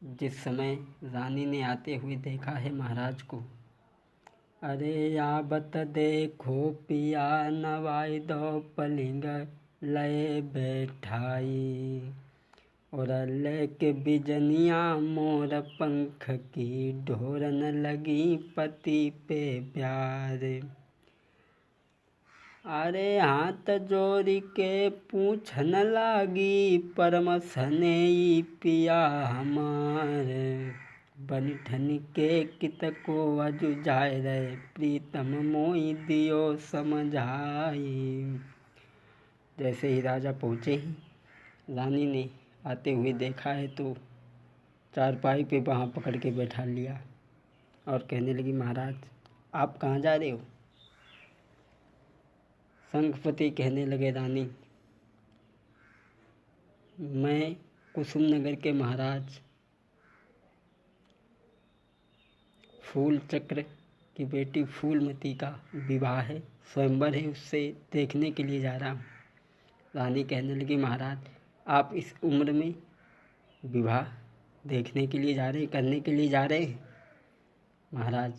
जिस समय रानी ने आते हुए देखा है महाराज को, अरे आबत देखो पिया नवाई दो पलिंग लय बैठाई, और लेके बिजनिया मोर पंख की ढोरन लगी पति पे प्यार। अरे हाथ जोड़ी के पूछन लागी परम स्नेही पिया हमारे, बनिठन के कित को अजु जाय रे प्रीतम मोई दियो समझाई। जैसे ही राजा पहुँचे ही रानी ने आते हुए देखा है तो चारपाई पे वहाँ पकड़ के बैठा लिया और कहने लगी, महाराज आप कहाँ जा रहे हो? शंखपति कहने लगे, रानी मैं कुसुम नगर के महाराज फूल चक्र की बेटी फूलमती का विवाह है, स्वयंवर है, उससे देखने के लिए जा रहा हूँ। रानी कहने लगी, महाराज आप इस उम्र में विवाह देखने के लिए जा रहे, करने के लिए जा रहे हैं? महाराज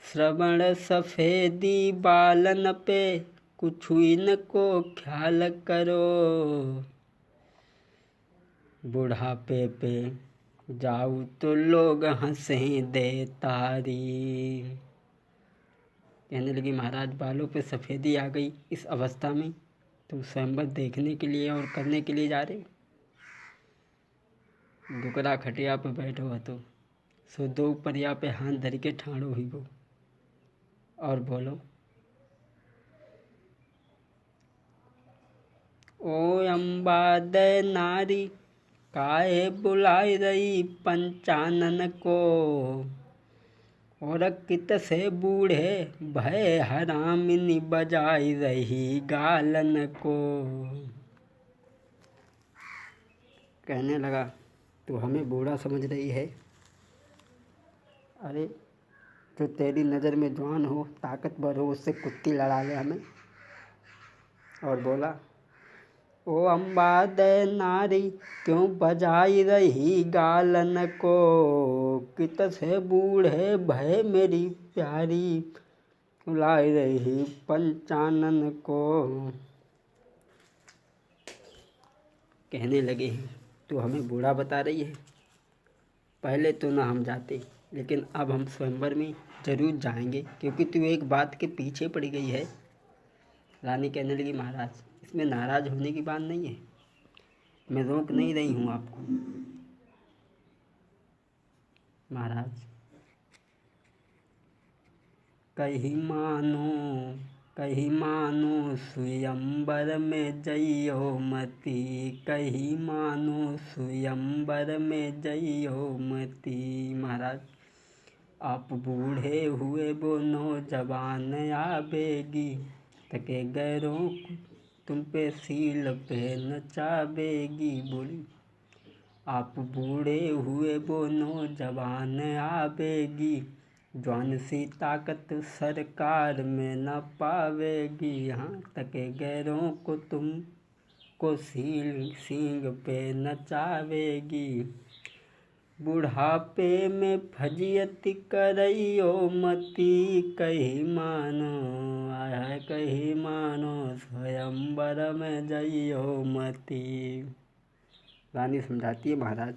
श्रवण सफेदी बालन पे कुछ इनको ख्याल करो, बुढ़ापे पे जाऊँ तो लोग हंसें दे तारी। कहने लगी, महाराज बालों पे सफ़ेदी आ गई, इस अवस्था में तुम स्वयंवर देखने के लिए और करने के लिए जा रहे हो? दुकड़ा खटिया पे बैठो हतो, सो दो परिया पे हाथ धर के ठाड़ो ही गो और बोलो, ओ अम्बा दे नारी काहे बुलाई रही पंचानन को, और कित से बूढ़े भय हरामिनी बजाई रही गालन को। कहने लगा, तू हमें बूढ़ा समझ रही है? अरे जो तेरी नज़र में जवान हो, ताकतवर हो, उससे कुत्ती लड़ा ले हमें। और बोला, ओ अम्बा दे नारी क्यों बजाई रही गालन को, कित से बूढ़े भय मेरी प्यारी लाई रही पंचानन को। कहने लगे, तू हमें बूढ़ा बता रही है? पहले तो ना हम जाते, लेकिन अब हम स्वयंवर में जरूर जाएंगे, क्योंकि तू एक बात के पीछे पड़ गई है। रानी कहने लगी, महाराज इसमें नाराज होने की बात नहीं है, मैं रोक नहीं रही हूँ आपको। महाराज कही मानो स्वयंवर में जइयो मती, कही मानो स्वयंवर में जइयो मती। महाराज आप बूढ़े हुए वो नौजवान आवेगी, तके गैरों तुम पे सील पे नचावेगी बोली। आप बूढ़े हुए वो नौजवान आवेगी, जवान सी ताकत सरकार में न पावेगी। यहाँ तके गैरों को तुम को सींग पे नचावेगी, बुढ़ापे में फजियत करइयो मती, कही मानो आय कही मानो स्वयंवर में जइयो मती। रानी समझाती है, महाराज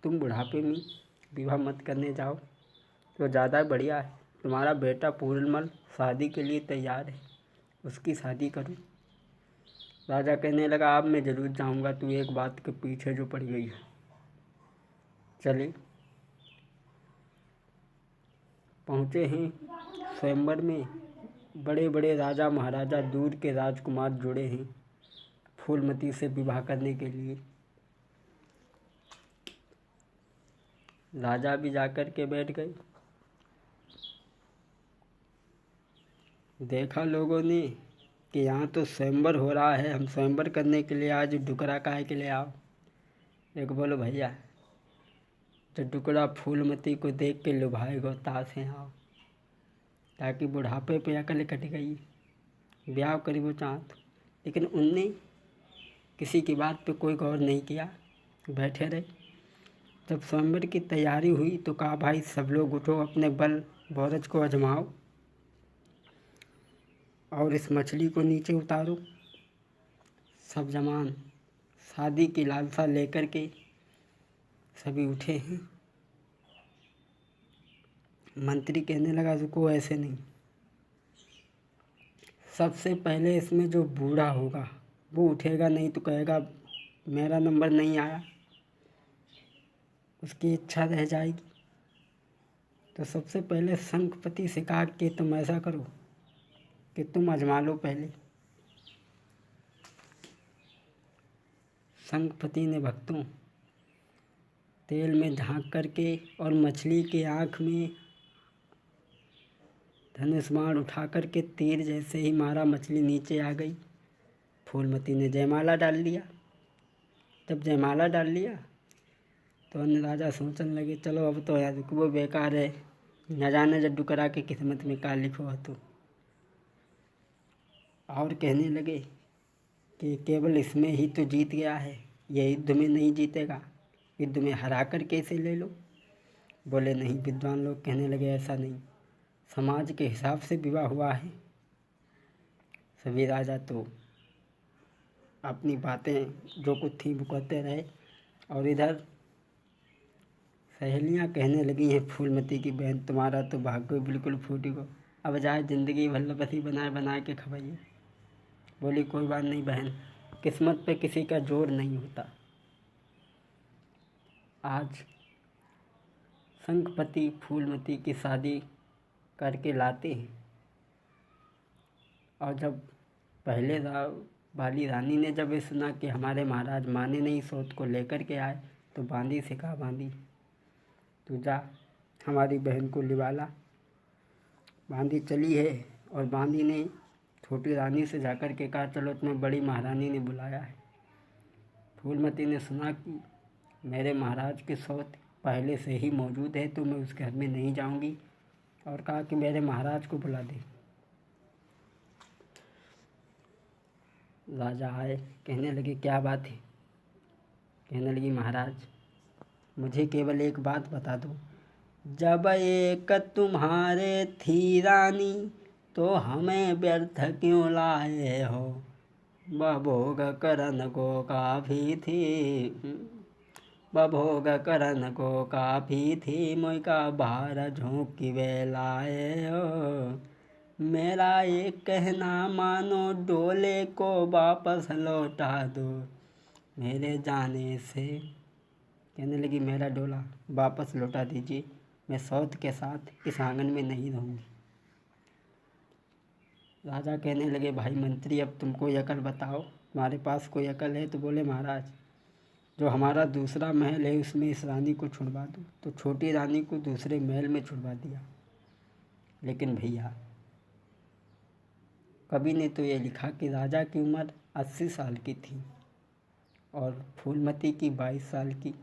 तुम बुढ़ापे में विवाह मत करने जाओ तो ज़्यादा बढ़िया है। तुम्हारा बेटा पूर्णमल शादी के लिए तैयार है, उसकी शादी करो। राजा कहने लगा, अब मैं ज़रूर जाऊंगा, तू एक बात के पीछे जो पड़ गई है। चले पहुँचे हैं स्वयंवर में, बड़े बड़े राजा महाराजा दूर के राजकुमार जुड़े हैं फूलमती से विवाह करने के लिए। राजा भी जाकर के बैठ गए। देखा लोगों ने कि यहाँ तो स्वयंवर हो रहा है, हम स्वयंवर करने के लिए आज डुकरा काहे के लिए आओ। एक बोलो, भैया जो टुकड़ा फूलमती को देख के लुभाएगा ताश है आओ, ताकि बुढ़ापे पे अकल कट गई, ब्याह करी वो चाहत। लेकिन उनने किसी की बात पे कोई गौर नहीं किया, बैठे रहे। जब स्वयंवर की तैयारी हुई तो कहा, भाई सब लोग उठो, अपने बल बोरज को आजमाओ और इस मछली को नीचे उतारो। सब जवान शादी की लालसा लेकर के सभी उठे हैं। मंत्री कहने लगा, रुको, ऐसे नहीं, सबसे पहले इसमें जो बूढ़ा होगा वो उठेगा, नहीं तो कहेगा मेरा नंबर नहीं आया, उसकी इच्छा रह जाएगी। तो सबसे पहले शंखपति से कहा कि तुम ऐसा करो कि तुम आजमा लो पहले। शंखपति ने भक्तों तेल में झांक करके और मछली के आँख में धनुष बाण उठा करके तीर जैसे ही मारा, मछली नीचे आ गई। फूलमती ने जयमाला डाल लिया। जब जयमाला डाल लिया तो अन्य राजा सोचने लगे, चलो अब तो यार वो बेकार है, न जाने जड्डू करा के किस्मत में का लिखो हो। तो और कहने लगे कि केवल इसमें ही तो जीत गया है, ये युद्ध में नहीं जीतेगा, युद्ध में हरा कर कैसे ले लो। बोले नहीं, विद्वान लोग कहने लगे ऐसा नहीं, समाज के हिसाब से विवाह हुआ है। सभी राजा तो अपनी बातें जो कुछ थी वो कहते रहे और इधर सहेलियां कहने लगी हैं, फूलमती की बहन तुम्हारा तो भाग्य बिल्कुल फूट गो, अब जाए ज़िंदगी भल्लपति बनाए बनाए के खवाइए। बोली कोई बात नहीं बहन, किस्मत पे किसी का जोर नहीं होता। आज शंखपति फूलमती की शादी करके लाते हैं और जब पहले वाली रानी ने जब ये सुना कि हमारे महाराज माने नहीं, सौत को लेकर के आए, तो बांदी से कहा, बांदी तू जा हमारी बहन को लिवाला। बांदी चली है और बांदी ने छोटी रानी से जाकर के कहा, चलो तुम्हें बड़ी महारानी ने बुलाया है। फूलमती ने सुना कि मेरे महाराज की सौत पहले से ही मौजूद है तो मैं उस घर में नहीं जाऊंगी, और कहा कि मेरे महाराज को बुला दे। राजा आए, कहने लगे क्या बात है। कहने लगी, महाराज मुझे केवल एक बात बता दो, जब एक तुम्हारे थी रानी तो हमें व्यर्थ क्यों लाए हो, बभोग करन को काफ़ी थी, बभोग करन को काफ़ी थी, मुझका भार झोंकी वे लाए हो, मेरा एक कहना मानो, डोले को वापस लौटा दो मेरे जाने से। कहने लगी, मेरा डोला वापस लौटा दीजिए, मैं सौत के साथ इस आंगन में नहीं रहूँगी। राजा कहने लगे, भाई मंत्री अब तुम कोई अकल बताओ, तुम्हारे पास कोई अकल है। तो बोले, महाराज जो हमारा दूसरा महल है उसमें इस रानी को छुड़वा दो। तो छोटी रानी को दूसरे महल में छुड़वा दिया। लेकिन भैया कवि ने तो ये लिखा कि राजा की उम्र 80 साल की थी और फूलमती की 22 साल की।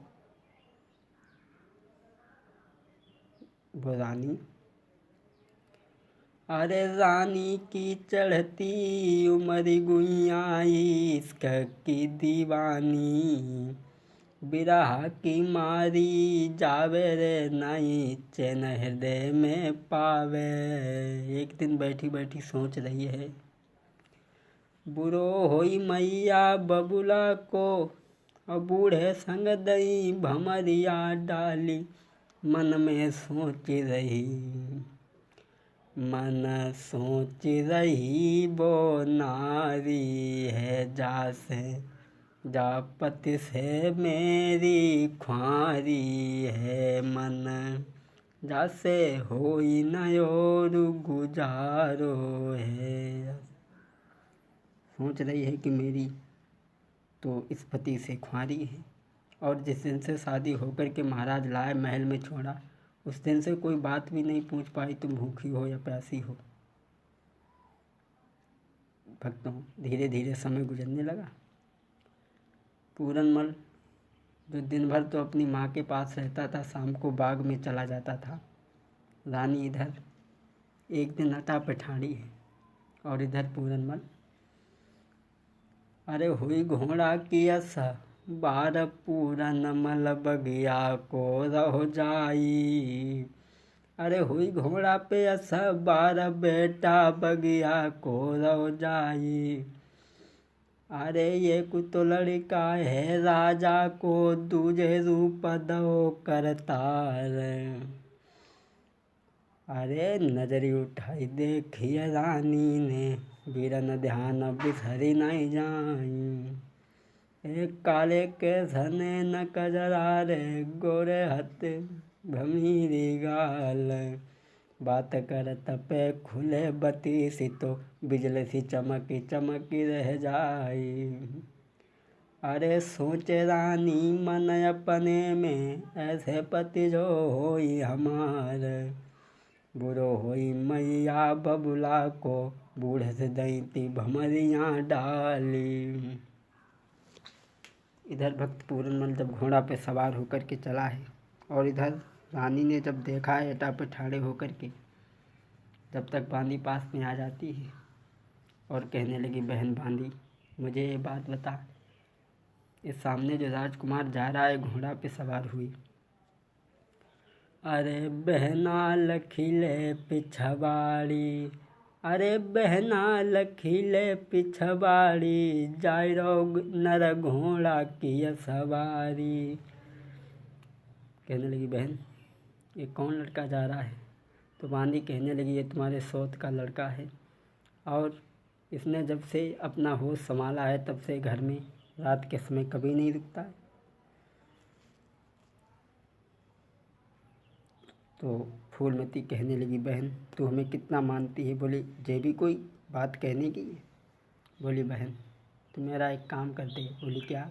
वो रानी, अरे रानी की चढ़ती उम्र गुइया इश्क की दीवानी, बिरह की मारी जावे रे नाई, चैन हृदय में पावे। एक दिन बैठी बैठी सोच रही है, बुरो होई मैया बबुला को, और बूढ़े संग दई भमरिया डाली, मन में सोच रही, मन सोच रही वो नारी है, जासे जापति से मेरी ख्वारी है, मन जासे होई न और गुजारो है। सोच रही है कि मेरी तो इस पति से ख्वारी है, और जिस दिन से शादी होकर के महाराज लाए महल में छोड़ा, उस दिन से कोई बात भी नहीं पूछ पाई तुम भूखी हो या प्यासी हो। भक्तों धीरे धीरे समय गुजरने लगा। पूरनमल जो दिन भर तो अपनी माँ के पास रहता था, शाम को बाग में चला जाता था। रानी इधर एक दिन अटा पठाड़ी है और इधर पूरनमल, अरे हुई घोड़ा की असा बार पूरन मल बगिया को रह जाई। अरे हुई घोड़ा पे असबार बेटा बगिया को रह जाई। अरे ये कुतो लड़का है राजा को दूजे रूप दो करतार। अरे नजरी उठाई देखिए रानी ने बीरन ध्यान बिसरी नहीं जाई। एक काले के सने न कजरा रे गोरे हथ भमीरी गाल। बात करत पे खुले बती सी तो बिजली सी चमकी चमकी रह जाई। अरे सोचे रानी मन अपने में ऐसे पति जो होई हमार। बुरो होई मैया बबुला को बूढ़े से दैती भमरियाँ डाली। इधर भक्त पूरनमल जब घोड़ा पे सवार होकर के चला है और इधर रानी ने जब देखा है एटा पे ठाड़े होकर के, जब तक बांदी पास में आ जाती है और कहने लगी बहन बांदी मुझे ये बात बता, इस सामने जो राजकुमार जा रहा है घोड़ा पे सवार हुई। अरे बहना लखीले पिछवाड़ी, अरे बहना लखीले पिछवाड़ी, जाय रो नर घोड़ा की सवारी। कहने लगी बहन ये कौन लड़का जा रहा है? तो बांदी कहने लगी ये तुम्हारे सौत का लड़का है और इसने जब से अपना होश संभाला है तब से घर में रात के समय कभी नहीं रुकता है। तो फूलमती कहने लगी बहन तू हमें कितना मानती है? बोली ये भी कोई बात कहने की है? बोली बहन तू मेरा एक काम कर दे। बोली क्या?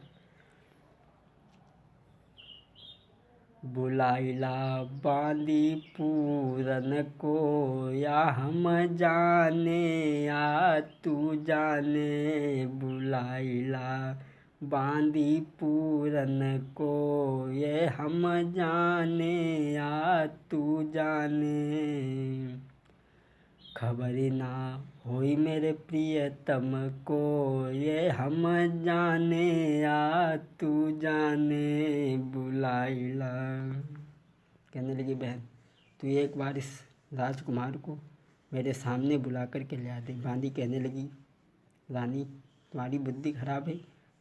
बुलाइला बांदी पूरन को या हम जाने या तू जाने। बुलाइला बांदी पूरन को ये हम जाने या तू जाने। खबरी ना होई मेरे प्रियतम को ये हम जाने या तू जाने। बुलाइला। कहने लगी बहन तू एक बार इस राजकुमार को मेरे सामने बुला कर के ले आ दे। बांदी कहने लगी रानी तुम्हारी बुद्धि खराब है।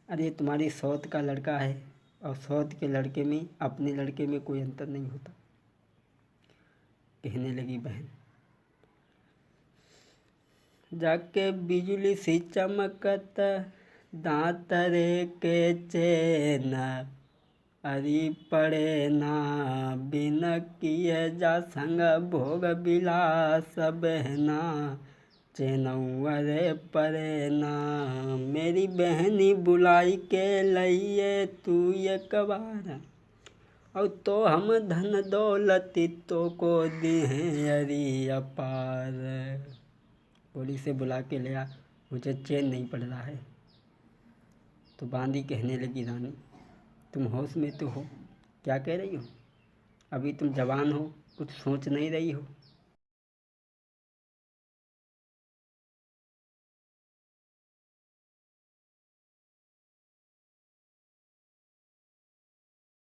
अरे तुम्हारी सौत का लड़का है और सौत के लड़के में अपने लड़के में कोई अंतर नहीं होता। कहने लगी बहन जाके बिजली सी चमकत दांत रे के चैन। अरी पड़े ना बिन किए जा संग भोग बिलास बहना। चैनौरे परे ना मेरी बहनी बुलाई के लइए तू एक बार। और तो हम धन दौलती तो को दी हैं अरी अपार। बोली से बुला के ले आ मुझे चैन नहीं पड़ रहा है। तो बांदी कहने लगी रानी तुम होश में तो हो? क्या कह रही हो? अभी तुम जवान हो कुछ सोच नहीं रही हो।